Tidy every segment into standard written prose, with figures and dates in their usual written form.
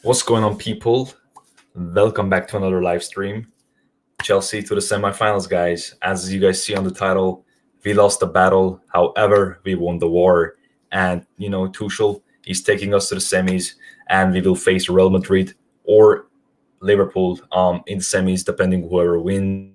What's going on, people? Welcome back to another live stream. Chelsea to the semifinals, guys. As you guys see on the title, we lost the battle. However, we won the war. And, Tuchel, he's taking us to the semis, and we will face Real Madrid or Liverpool in the semis, depending whoever wins.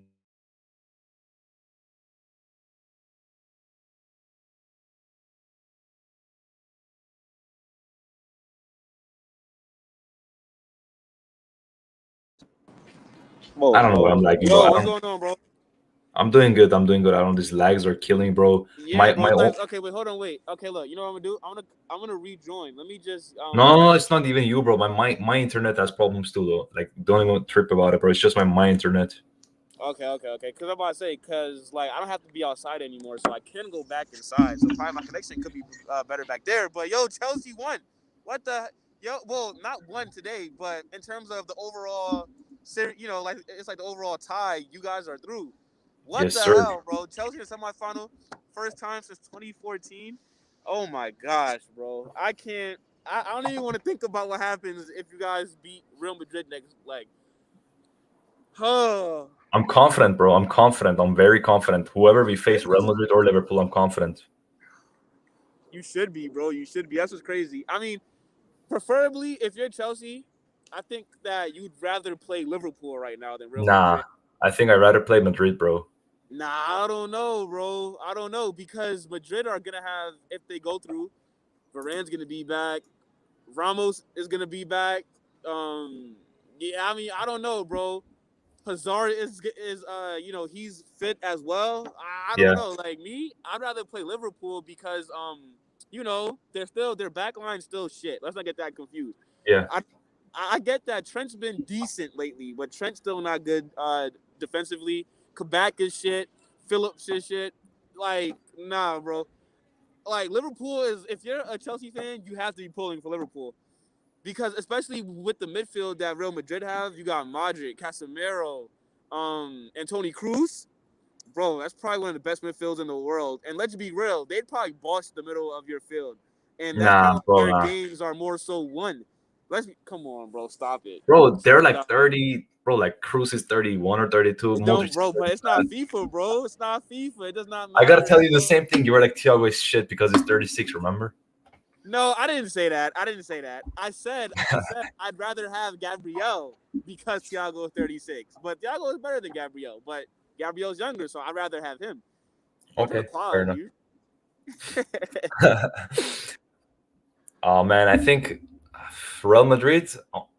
Whoa, I don't know whoa, what I'm whoa. lagging, bro. Yo, what's going on, bro? I'm doing good. I'm doing good. I don't know, these lags are killing, bro. Yeah, My bro. my Like, own. okay, wait, hold on, wait. Okay, look. You know what I'm gonna do? I'm gonna rejoin. Let me just No, it's not even you, bro. My internet has problems too, though. Like, don't even trip about it, bro. It's just my internet. Okay. Cause I'm about to say, cause like I don't have to be outside anymore, so I can go back inside. So probably my connection could be better back there. But yo, Chelsea won. What the yo? Well, not won today, but in terms of the overall, like it's like the overall tie. You guys are through. What Yes, the sir. hell, bro? Chelsea in the semifinal, first time since 2014. Oh my gosh, bro. I can't. I don't even want to think about what happens if you guys beat Real Madrid next leg. Oh. I'm confident, bro. I'm confident. I'm very confident. Whoever we face, Should Real be. Madrid or Liverpool, I'm confident. You should be, bro. You should be. That's what's crazy. I mean, preferably if you're Chelsea, I think that you'd rather play Liverpool right now than Real Nah, Madrid. I think I'd rather play Madrid, bro. Nah, I don't know, bro. I don't know because Madrid are gonna have if they go through, Varane's gonna be back. Ramos is gonna be back. Yeah, I mean, I don't know, bro. Hazard is he's fit as well. I don't Yeah, know. Like me, I'd rather play Liverpool because they're still their back line's still shit. Let's not get that confused. yeah. I I get that Trent's been decent lately, but Trent's still not good defensively. Kabak is shit. Phillips is shit. Like, nah, bro. Like Liverpool is if you're a Chelsea fan, you have to be pulling for Liverpool because especially with the midfield that Real Madrid have, you got Modric, Casemiro, and Toni Kroos. Bro, that's probably one of the best midfields in the world. And let's be real, they'd probably boss the middle of your field, and that's Nah, kind of bro, where nah. games are more so won. Come on, bro, stop it. Bro, they're like Stop. 30. Bro, like Cruz is 31 or 32. It Modric don't, is bro, but it's not 35. FIFA, bro. It's not FIFA. It does not I gotta matter, tell you the bro. same thing. You were like, Thiago is shit because he's 36, remember? No, I didn't say that. I didn't say that. I said I'd rather have Gabriel because Thiago is 36. But Thiago is better than Gabriel. But Gabriel's younger, so I'd rather have him. In terms Okay, of fair quality. enough. Oh, man, I think Real Madrid,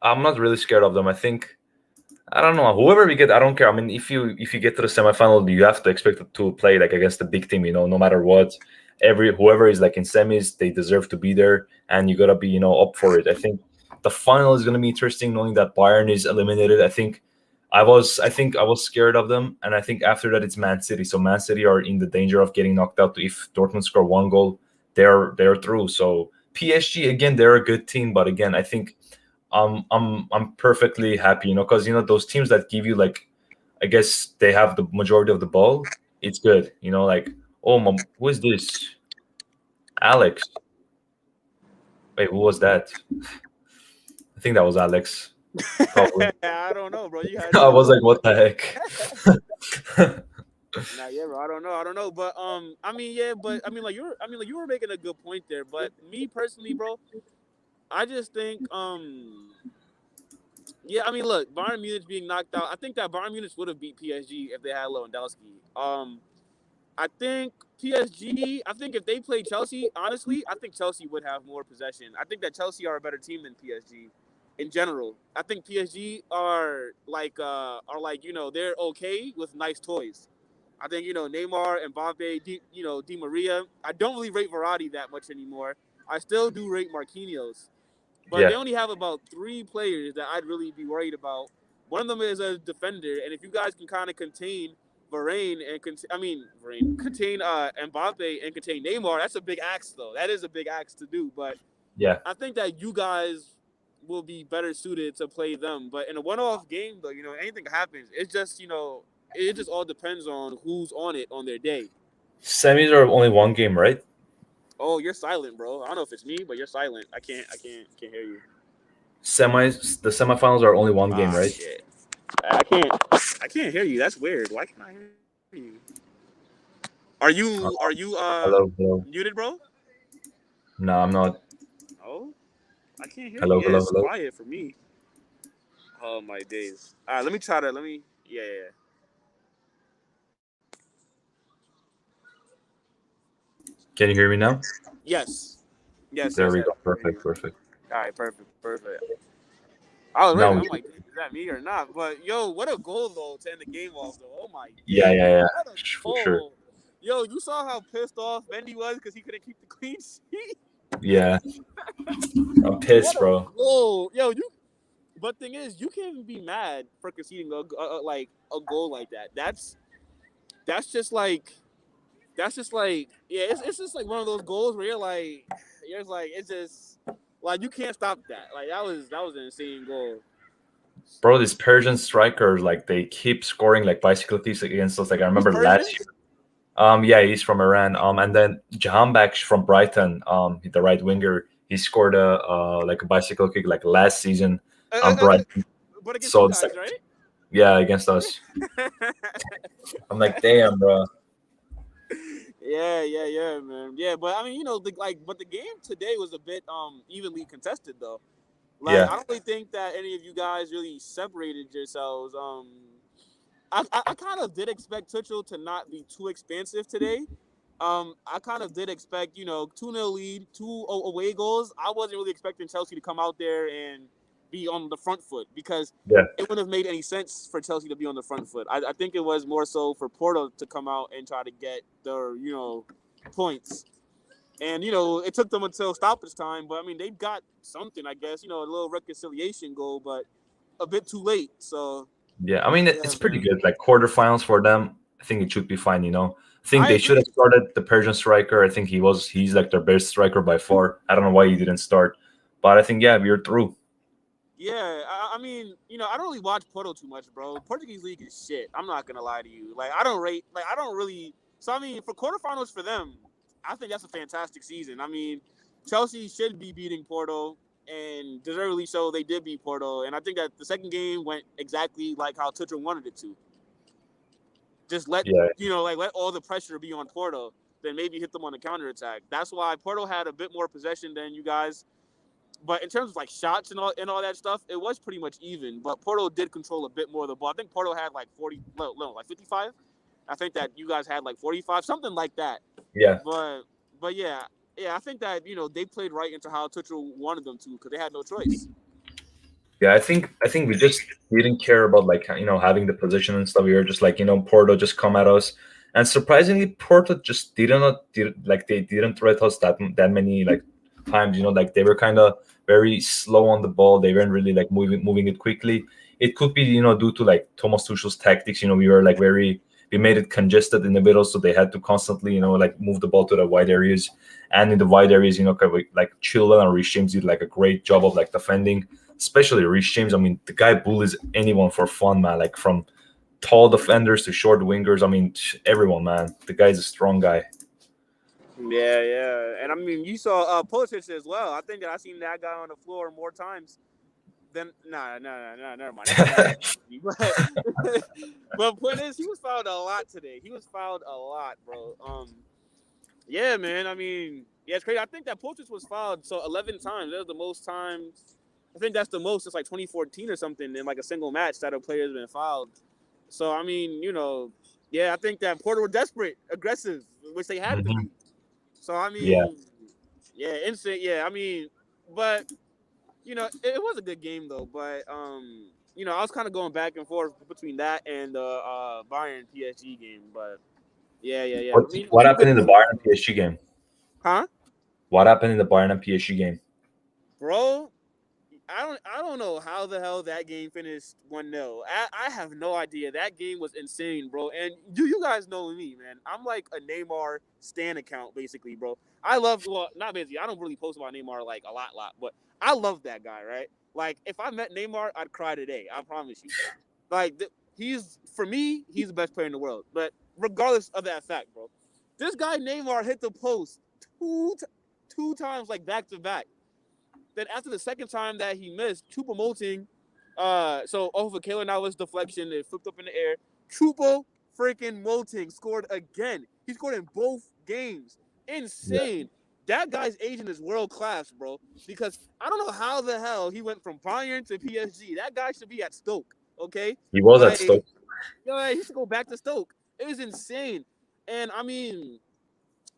I'm not really scared of them. I don't know. Whoever we get, I don't care. I mean, if you get to the semifinal, you have to expect to play like against the big team. No matter what. Whoever is like in semis, they deserve to be there, and you gotta be up for it. I think the final is gonna be interesting, knowing that Bayern is eliminated. I think I was scared of them, and I think after that it's Man City. So Man City are in the danger of getting knocked out. If Dortmund score one goal, they're through. So PSG again, they're a good team, but again, I think I'm perfectly happy, because those teams that give you like, I guess they have the majority of the ball. It's good, like, oh, who is this? Alex. Wait, who was that? I think that was Alex, probably. I don't know, bro. You had I your was voice. like, what the heck? Nah, yeah, bro. I don't know. But I mean, yeah, but like you were making a good point there. But me personally, bro, I just think yeah, I mean, look, Bayern Munich being knocked out. I think that Bayern Munich would have beat PSG if they had Lewandowski. I think PSG. I think if they played Chelsea, honestly, I think Chelsea would have more possession. I think that Chelsea are a better team than PSG in general. I think PSG are like they're okay with nice toys. I think Neymar and Mbappe, Di Maria. I don't really rate Verratti that much anymore. I still do rate Marquinhos. But Yeah, they only have about three players that I'd really be worried about. One of them is a defender, and if you guys can kind of contain Varane and contain Mbappe and contain Neymar, that's a big axe though. That is a big axe to do. But yeah. I think that you guys will be better suited to play them. But in a one-off game though, anything happens. It's just it just all depends on who's on it on their day. Semis are only one game, right? Oh, you're silent, bro. I don't know if it's me, but you're silent. I can't hear you. The semifinals are only one game, Ah, right? shit. I can't hear you. That's weird. Why can't I hear you? Are you Hello, hello. muted, bro? No, I'm not. Oh, I can't hear you. Hello, Yeah, hello, it's hello. quiet for me. Oh my days. All right, let me try to let me. Yeah, yeah. Yeah. Can you hear me now? Yes, yes, There yes, we yes. go. I can hear you. Perfect, perfect. All right, perfect, perfect. I was Now waiting. we I'm should. like, is that me or not? But yo, what a goal though to end the game off though. Oh my Yeah, days, yeah, yeah, what a for sure. goal. Yo, you saw how pissed off Mendy was because he couldn't keep the clean sheet. Yeah, I'm What pissed, a bro. goal, yo. You. But thing is, you can't be mad for conceding like a goal like that. That's just like yeah. It's just like one of those goals where you're just like it's just like you can't stop that. Like that was an insane goal. Bro, these Persian strikers, like they keep scoring like bicycle thieves against us. Like I He's remember last Persian. year. Yeah, he's from Iran. And then Jahanbakhsh from Brighton, the right winger, he scored a like a bicycle kick like last season Uh, uh, on uh, uh, Brighton. but against So you it's like, guys, right? yeah, against us. I'm like, damn, bro. Yeah, man. Yeah, but I mean, but the game today was a bit evenly contested though. Like, Yeah, I don't really think that any of you guys really separated yourselves. I kind of did expect Tuchel to not be too expansive today. I kind of did expect, 2-0 lead, two away goals. I wasn't really expecting Chelsea to come out there and be on the front foot because yeah, it wouldn't have made any sense for Chelsea to be on the front foot. I think it was more so for Porto to come out and try to get their, points. And, it took them until stoppage time. But, I mean, they got something, I guess, a little reconciliation goal, but a bit too late. So, yeah. I mean, yeah, it's pretty man. good. Like quarterfinals for them, I think it should be fine. I think I they should agree. have started the Persian striker. I think he's like their best striker by far. I don't know why he didn't start, but I think yeah, we're through. Yeah, I mean, I don't really watch Porto too much, bro. Portuguese league is shit. I'm not gonna lie to you. Like, I don't really. So I mean, for quarterfinals for them, I think that's a fantastic season. I mean, Chelsea should be beating Porto, and deservedly so. They did beat Porto, and I think that the second game went exactly like how Tuchel wanted it to. Just Yeah, let all the pressure be on Porto, then maybe hit them on the counter attack. That's why Porto had a bit more possession than you guys. But in terms of like shots and all that stuff, it was pretty much even. But Porto did control a bit more of the ball. I think Porto had like 40, no, like 55. I think that you guys had like 45, something like that. yeah. But yeah, I think that they played right into how Tuchel wanted them to because they had no choice. Yeah, I think we just didn't care about like having the position and stuff. We were just like Porto just come at us, and surprisingly Porto just they didn't threat us that many like times. Like they were kind of very slow on the ball. They weren't really like moving it quickly. It could be due to like Thomas Tuchel's tactics. We were like we made it congested in the middle, so they had to constantly like move the ball to the wide areas, and in the wide areas like Chilwell and Reece James did like a great job of like defending, especially Reece James. I mean, the guy bullies anyone for fun, man. Like from tall defenders to short wingers. I mean, everyone, man. The guy's a strong guy. Yeah, and I mean you saw Pulisic as well. I think that I seen that guy on the floor more times than nah, never mind. That's nasty. But but point is, he was fouled a lot today. He was fouled a lot, bro. Yeah, man. I mean, yeah, it's crazy. I think that Pulisic was fouled 11 times. That was the most times. I think that's the most since like 2014 or something in like a single match that a player has been fouled. So I mean, yeah, I think that Porto were desperate, aggressive, which they had to Mhm. be. So I Yeah, mean, yeah, instant. Yeah, I mean, but it was a good game though. But I was kind of going back and forth between that and the Bayern PSG game. But yeah. what I mean, what two happened good in the games Bayern and though. PSG game? Huh, What happened in the Bayern and PSG game? bro? I don't know how the hell that game finished 1-0. I have no idea. That game was insane, bro. And you guys know me, man. I'm like a Neymar stan account, basically, bro. Not basically. I don't really post about Neymar like a lot, but I love that guy, right? Like, if I met Neymar, I'd cry today. I promise you. Like, for me, he's the best player in the world. But regardless of that fact, bro, this guy Neymar hit the post two times, like back to back. Then after the second time that he missed, Choupo-Moting, so off of Kaylor Navas deflection, it flipped up in the air. Choupo freaking Moting scored again. He scored in both games. Insane. That guy's agent is world class, bro. Because I don't know how the hell he went from Bayern to PSG. That guy should be at Stoke, okay? He was at Stoke. He should go back to Stoke. It was insane. And I mean,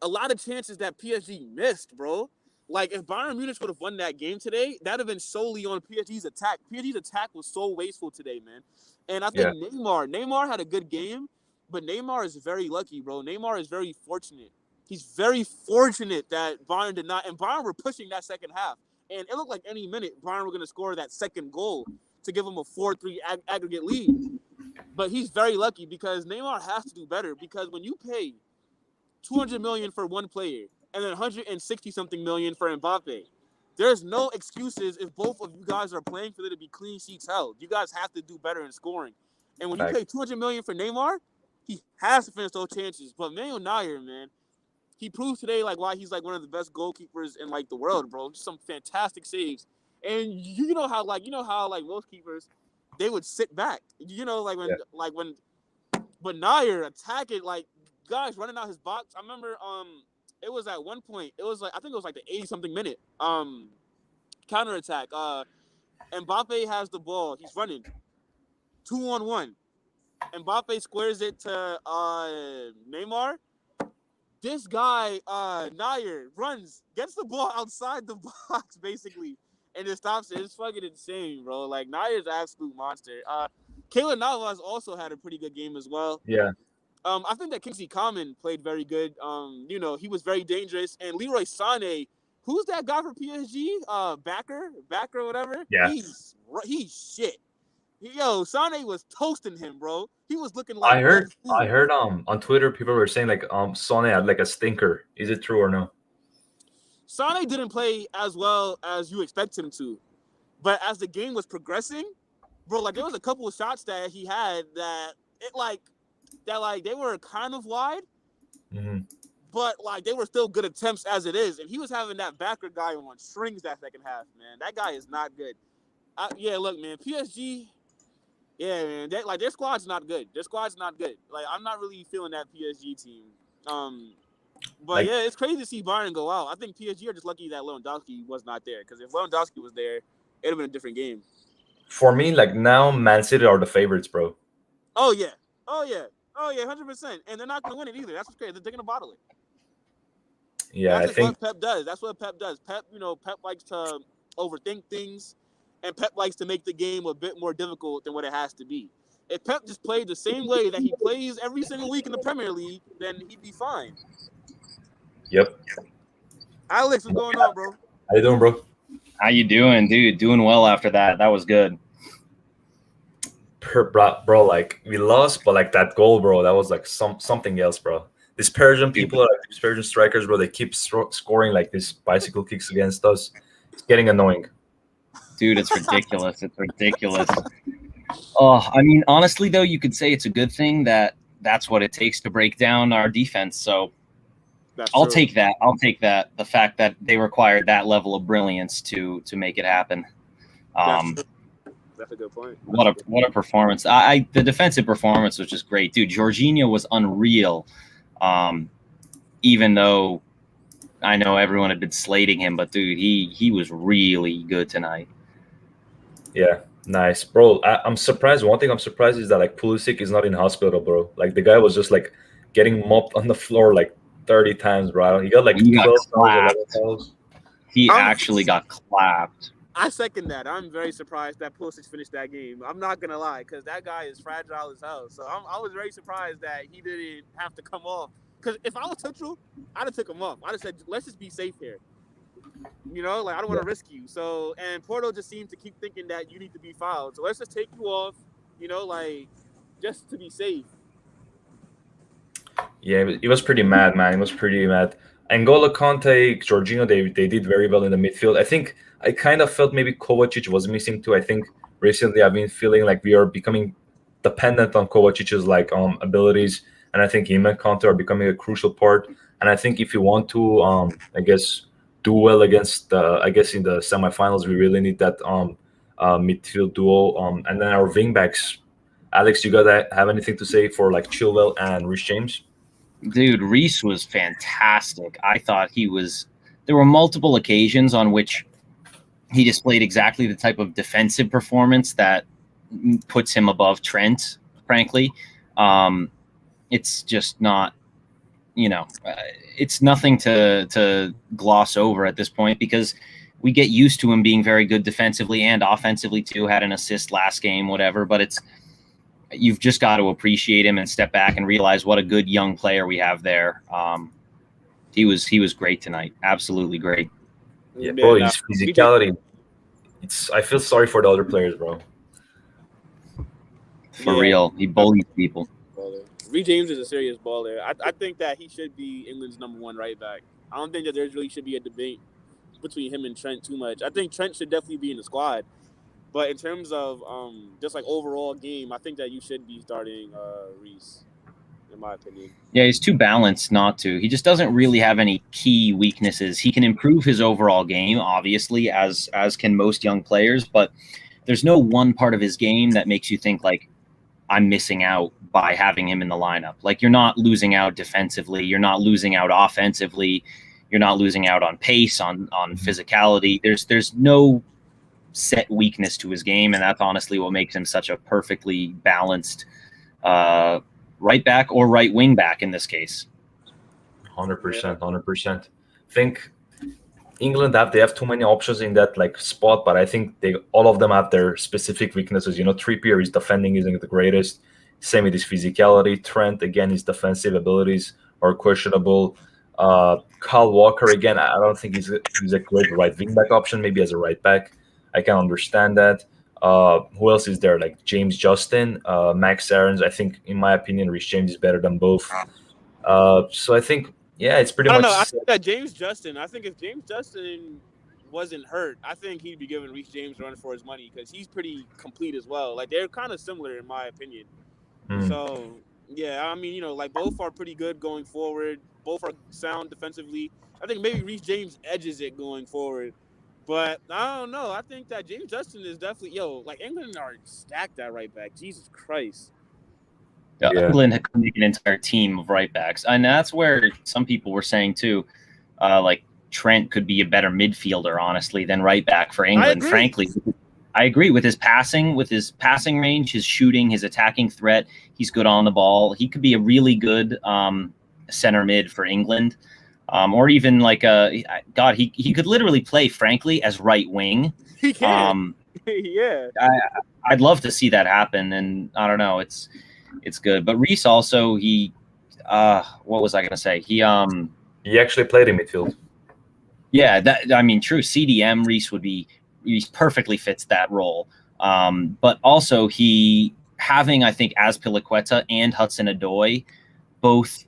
a lot of chances that PSG missed, bro. Like, if Bayern Munich would have won that game today, that would have been solely on PSG's attack. PSG's attack was so wasteful today, man. And I think Neymar had a good game, but Neymar is very lucky, bro. Neymar is very fortunate. He's very fortunate that Bayern did not, and Bayern were pushing that second half. And it looked like any minute Bayern were going to score that second goal to give him a 4-3 aggregate lead. But he's very lucky because Neymar has to do better, because when you pay $200 million for one player and then 160-something million for Mbappe, there's no excuses if both of you guys are playing for there to be clean sheets held. You guys have to do better in scoring. And when you pay $200 million for Neymar, he has to finish those chances. But Manuel Neuer, man, he proved today like why he's like one of the best goalkeepers in like the world, bro. Just some fantastic saves. And you know how most keepers, they would sit back. You know, when Neuer attacking, like, guys running out his box. I remember it was at one point, it was like, I think it was like the 80-something minute counterattack. Mbappe has the ball. He's running 2-on-1. Mbappe squares it to Neymar. This guy, Neuer, runs, gets the ball outside the box, basically, and it stops it. It's fucking insane, bro. Like, Neuer's an absolute monster. Kaylor Navas also had a pretty good game as well. Yeah. I think that Kingsley Coman played very good. You know, he was very dangerous. And Leroy Sané, who's that guy for PSG? Backer, whatever. Yeah. He's shit. Sané was toasting him, bro. He was looking like. I heard on Twitter people were saying like Sané had like a stinker. Is it true or no? Sané didn't play as well as you expect him to, but as the game was progressing, bro, like there was a couple of shots that he had that they were kind of wide, but like they were still good attempts as it is. And he was having that backer guy on strings that second half, man. That guy is not good. Look, man, PSG, man, their squad's not good. Their squad's not good. Like, I'm not really feeling that PSG team. But it's crazy to see Bayern go out. I think PSG are just lucky that Lewandowski was not there, because if Lewandowski was there, it'd have been a different game. For me, like now, Man City are the favorites, bro. Oh yeah, 100%. And they're not gonna win it either. That's what's crazy. They're gonna bottle it. Yeah, I think what Pep does. That's what Pep does. Pep likes to overthink things, and Pep likes to make the game a bit more difficult than what it has to be. If Pep just played the same way that he plays every single week in the Premier League, then he'd be fine. Yep. Alex, what's going on, bro? How you doing, bro? How you doing, dude? Doing well after that. That was good. Bro, like we lost, but like that goal, bro, that was like something else, bro. These Persian people, like these Persian strikers, bro, they keep scoring like these bicycle kicks against us. It's getting annoying. Dude, it's ridiculous. It's ridiculous. Oh, I mean, honestly, though, you could say it's a good thing that that's what it takes to break down our defense. So I'll take that. The fact that they required that level of brilliance to make it happen. That's a good point. What a performance. The defensive performance was just great. Dude, Jorginho was unreal. Even though I know everyone had been slating him, but dude, he was really good tonight. Yeah, nice, bro. I'm surprised. One thing I'm surprised is that like Pulisic is not in hospital, bro. Like the guy was just like getting mopped on the floor like 30 times, bro. He got like 12 clapped. He actually got clapped. I second that. I'm very surprised that Pulisic finished that game. I'm not gonna lie, because that guy is fragile as hell. So I was very surprised that he didn't have to come off. Because if I was Tuchel, I'd have took him off. I'd have said, let's just be safe here. I don't want to risk you. So, and Porto just seemed to keep thinking that you need to be fouled. So let's just take you off, just to be safe. Yeah, it was pretty mad, man. It was pretty mad. N'Golo Kante, Jorginho, they did very well in the midfield. I think I kind of felt maybe Kovacic was missing too. I think recently I've been feeling like we are becoming dependent on Kovacic's abilities, and I think him and Kante are becoming a crucial part. And I think if you want to, do well against I guess in the semifinals we really need that midfield duo. And then our wing backs. Alex, you gotta have anything to say for like Chilwell and Rich James? Dude, Reese was fantastic. I thought he was. There were multiple occasions on which he displayed exactly the type of defensive performance that puts him above Trent. Frankly, it's just not. It's nothing to gloss over at this point because we get used to him being very good defensively and offensively too. Had an assist last game, whatever. But you've just got to appreciate him and step back and realize what a good young player we have there. He was great tonight. Absolutely great. Yeah, bro, his physicality. I feel sorry for the other players, bro. For real. He bullies people. Reece James is a serious baller. I think that he should be England's #1 right back. I don't think that there really should be a debate between him and Trent too much. I think Trent should definitely be in the squad. But in terms of just like overall game, I think that you should be starting Reece, in my opinion. Yeah, he's too balanced not to. He just doesn't really have any key weaknesses. He can improve his overall game, obviously, as can most young players, but there's no one part of his game that makes you think like, I'm missing out by having him in the lineup. Like, you're not losing out defensively. You're not losing out offensively. You're not losing out on pace, on physicality. There's no set weakness to his game, and that's honestly what makes him such a perfectly balanced right back or right wing back in this case. 100%. I think England they have too many options in that like spot, but I think all of them have their specific weaknesses. Trippier, his defending isn't the greatest. Same with his physicality. Trent, again, his defensive abilities are questionable. Kyle Walker, again, I don't think he's a great right wing back option. Maybe as a right back, I can understand that. Who else is there? Like James Justin, Max Aarons. I think, in my opinion, Reece James is better than both. So I think, yeah, it's pretty much. I don't know. I think that James Justin. I think if James Justin wasn't hurt, I think he'd be giving Reece James a run for his money because he's pretty complete as well. Like, they're kind of similar in my opinion. So yeah, I mean, like both are pretty good going forward. Both are sound defensively. I think maybe Reece James edges it going forward. But I don't know. I think that James Justin is definitely like England are stacked at right back. Jesus Christ. Yeah. England could make an entire team of right backs, and that's where some people were saying too, like Trent could be a better midfielder, honestly, than right back for England. Frankly, I agree with his passing range, his shooting, his attacking threat. He's good on the ball. He could be a really good center mid for England. Or even like he could literally play, frankly, as right wing. He can. Yeah. I'd love to see that happen, and I don't know, it's good. But Reece also, what was I gonna say? He actually played in midfield. Yeah, true. CDM Reece he perfectly fits that role. But also having, I think, Azpilicueta and Hudson-Odoi both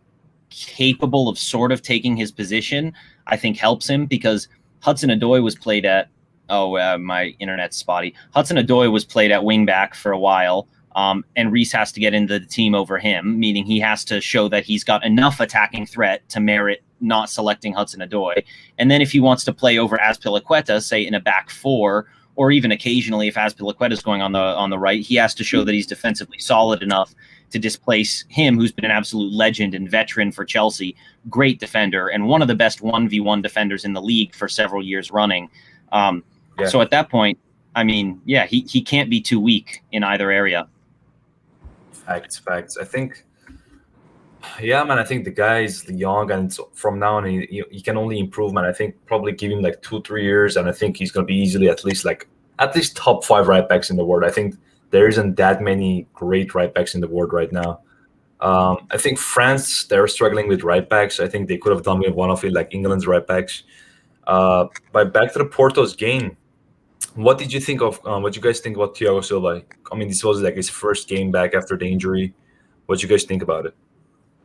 capable of sort of taking his position, I think helps him, because Hudson-Odoi was played at my internet's spotty. Hudson-Odoi was played at wing back for a while, and Reece has to get into the team over him, meaning he has to show that he's got enough attacking threat to merit not selecting Hudson-Odoi. And then if he wants to play over Azpilicueta, say in a back four, or even occasionally if Azpilicueta is going on the right, he has to show that he's defensively solid enough to displace him, who's been an absolute legend and veteran for Chelsea, great defender, and one of the best 1v1 defenders in the league for several years running. So at that point, he can't be too weak in either area. Facts. I think, man, I think the guy is young, and from now on, he can only improve, man. I think probably give him like 2-3 years, and I think he's going to be easily at least top 5 right backs in the world. I think there isn't that many great right backs in the world right now. I think France, they're struggling with right backs. I think they could have done with one of it, like England's right backs. But back to the Porto's game, what did you think of? What you guys think about Thiago Silva? This was like his first game back after the injury. What you guys think about it?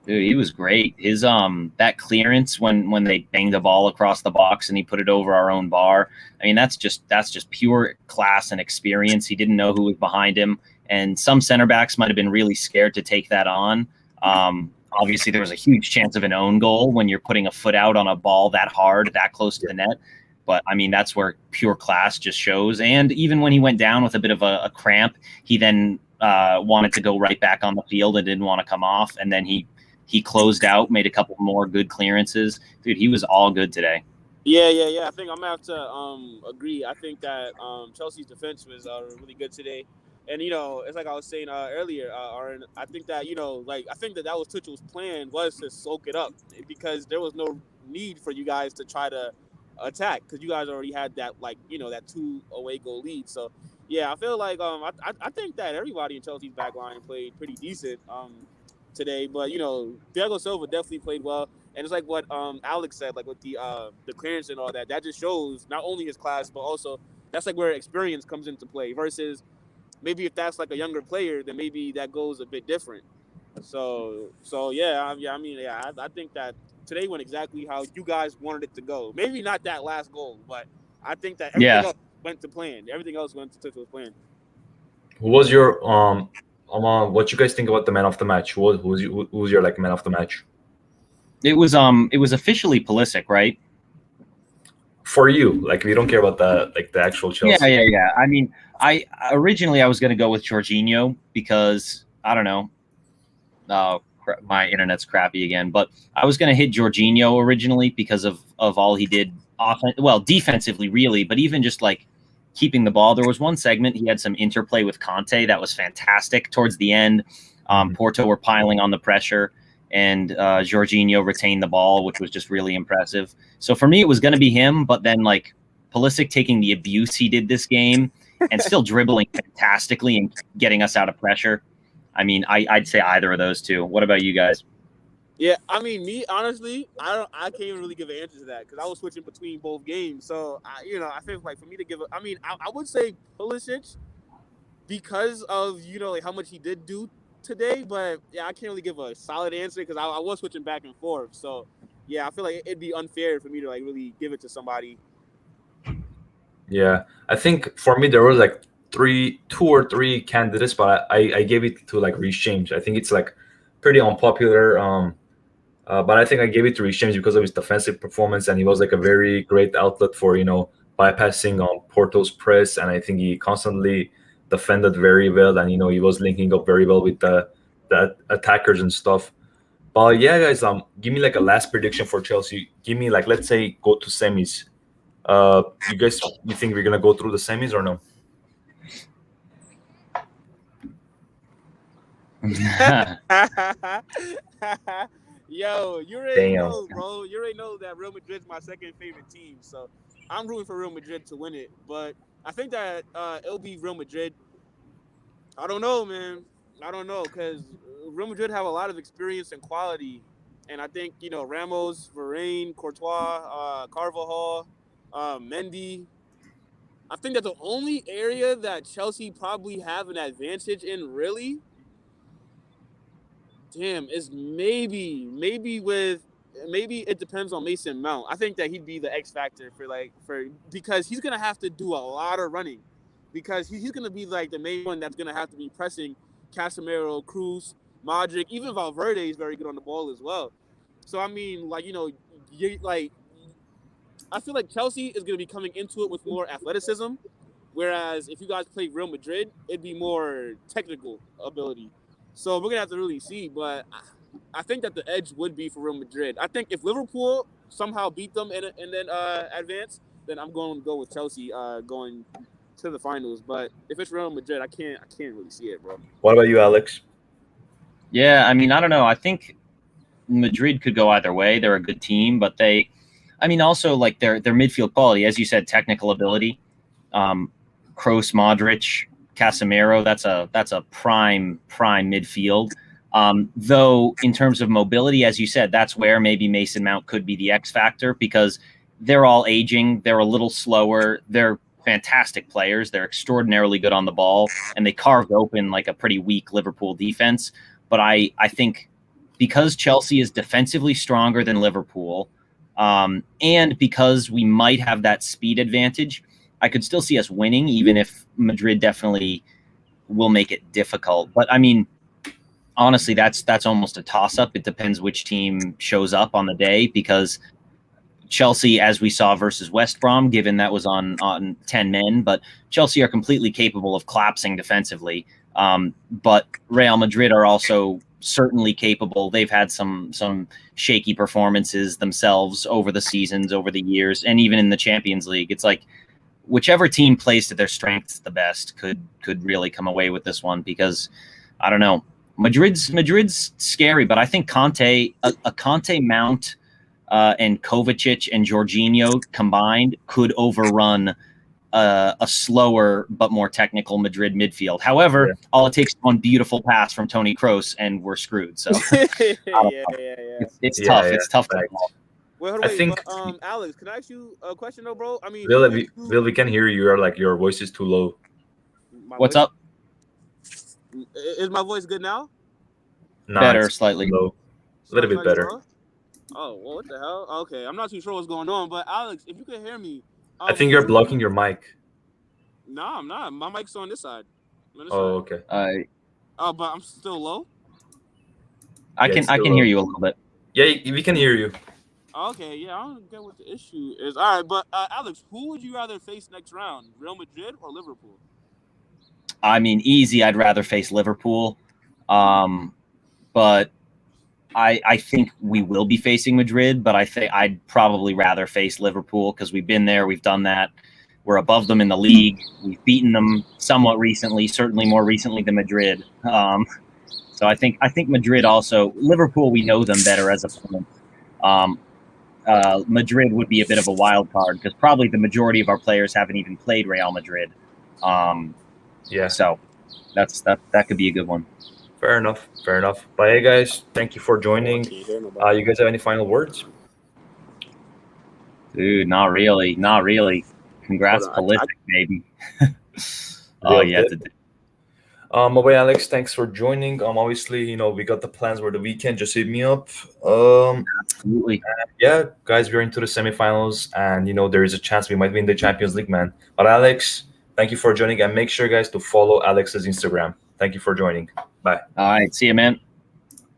Dude, he was great. His that clearance when they banged the ball across the box and he put it over our own bar. That's just pure class and experience. He didn't know who was behind him, and some center backs might have been really scared to take that on. obviously there was a huge chance of an own goal when you're putting a foot out on a ball that hard, that close to the net. But I mean, that's where pure class just shows. And even when he went down with a bit of a cramp, he then wanted to go right back on the field and didn't want to come off. And then he closed out, made a couple more good clearances. Dude, he was all good today. Yeah. I think I'm gonna have to agree. I think that Chelsea's defense was really good today, and it's like I was saying earlier, Aaron. I think that I think that was Tuchel's plan, was to soak it up, because there was no need for you guys to try to attack, because you guys already had that that 2 away goal lead. So yeah, I feel like I think that everybody in Chelsea's back line played pretty decent today, but Thiago Silva definitely played well. And it's like what Alex said, like with the clearance and all that. That just shows not only his class, but also that's like where experience comes into play. Versus maybe if that's like a younger player, then maybe that goes a bit different. So yeah. I think that today went exactly how you guys wanted it to go. Maybe not that last goal, but I think that everything else went to plan. Everything else went to Tuchel's plan. Who was your what you guys think about the man of the match? Who was your like man of the match? It was officially Pulisic, right? For you, like, we don't care about the actual Chelsea. Yeah. I mean, I originally was going to go with Jorginho because I don't know. My internet's crappy again, but I was going to hit Jorginho originally because of all he did defensively, really, but even just like keeping the ball. There was one segment he had some interplay with Conte that was fantastic towards the end. Porto were piling on the pressure, and Jorginho retained the ball, which was just really impressive. So for me, it was going to be him, but then like Pulisic taking the abuse he did this game and still dribbling fantastically and getting us out of pressure. I mean, I'd say either of those two. What about you guys? Yeah, I mean, me honestly, I can't even really give an answer to that because I was switching between both games. So I feel like for me to give I would say Pulisic because of like how much he did do today, but yeah, I can't really give a solid answer because I was switching back and forth. So yeah, I feel like it'd be unfair for me to like really give it to somebody. Yeah, I think for me there was like two or three candidates, but I gave it to like Reece James. I think it's like pretty unpopular, but I think I gave it to Reece James because of his defensive performance, and he was like a very great outlet for bypassing on Porto's press, and I think he constantly defended very well, and he was linking up very well with the attackers and stuff. But yeah, guys, give me like a last prediction for Chelsea. Give me like, let's say, go to semis. You think we're gonna go through the semis or no? Yo, you already know, bro. You already know that Real Madrid's my second favorite team, so I'm rooting for Real Madrid to win it. But I think that it'll be Real Madrid. I don't know, man. I don't know, because Real Madrid have a lot of experience and quality, and I think Ramos, Varane, Courtois, Carvajal, Mendy. I think that the only area that Chelsea probably have an advantage in, really, is maybe it depends on Mason Mount. I think that he'd be the X factor because he's gonna have to do a lot of running, because he's gonna be like the main one that's gonna have to be pressing Casemiro, Cruz, Modric. Even Valverde is very good on the ball as well. So I mean, I feel like Chelsea is gonna be coming into it with more athleticism, whereas if you guys play Real Madrid, it'd be more technical ability. So we're gonna have to really see, but I think that the edge would be for Real Madrid. I think if Liverpool somehow beat them and then advance, then I'm going to go with Chelsea going to the finals. But if it's Real Madrid, I can't really see it, bro. What about you, Alex? Yeah, I mean, I don't know. I think Madrid could go either way. They're a good team, but also like their midfield quality, as you said, technical ability. Kroos, Modric, Casemiro, that's a prime midfield. Though in terms of mobility, as you said, that's where maybe Mason Mount could be the X factor, because they're all aging. They're a little slower. They're fantastic players. They're extraordinarily good on the ball, and they carved open like a pretty weak Liverpool defense. But I think because Chelsea is defensively stronger than Liverpool, and because we might have that speed advantage, I could still see us winning, even if Madrid definitely will make it difficult. But I mean, honestly, that's almost a toss-up. It depends which team shows up on the day, because Chelsea, as we saw versus West Brom, given that was on 10 men, but Chelsea are completely capable of collapsing defensively. But Real Madrid are also certainly capable. They've had some shaky performances themselves over the seasons, over the years, and even in the Champions League. It's like whichever team plays to their strengths the best could really come away with this one, because I don't know. Madrid's scary, but I think Conte, a Conte Mount and Kovacic and Jorginho combined could overrun a slower but more technical Madrid midfield. However, all it takes is one beautiful pass from Toni Kroos and we're screwed. So it's tough. It's tough to call. Wait, I think, but, Alex, can I ask you a question though, bro? I mean, Will, we can hear you. You're like, your voice is too low. What's up? Is my voice good now? Nah, better, slightly low. A little bit better. Low? Oh, well, what the hell? Okay, I'm not too sure what's going on, but Alex, if you can hear me, I think you're blocking your mic. No, I'm not. My mic's on this side. Oh, okay. Oh, but I'm still low. I can hear you a little bit. Yeah, we can hear you. Okay, yeah, I don't get what the issue is. All right, but Alex, who would you rather face next round, Real Madrid or Liverpool? I mean, easy. I'd rather face Liverpool, but I think we will be facing Madrid. But I think I'd probably rather face Liverpool, because we've been there, we've done that. We're above them in the league. We've beaten them somewhat recently, certainly more recently than Madrid. So I think Madrid also. Liverpool, we know them better as opponents. Madrid would be a bit of a wild card, because probably the majority of our players haven't even played Real Madrid. Yeah. So that could be a good one. Fair enough. But hey, guys, thank you for joining. You guys have any final words? Dude, not really. Congrats, Pulisic, baby. Yeah. But wait, Alex, thanks for joining. Obviously, we got the plans for the weekend. Just hit me up. Absolutely. Yeah, guys, we're into the semifinals, and there is a chance we might win the Champions League, man. But Alex, thank you for joining, and make sure, guys, to follow Alex's Instagram. Thank you for joining. Bye. All right, see you, man.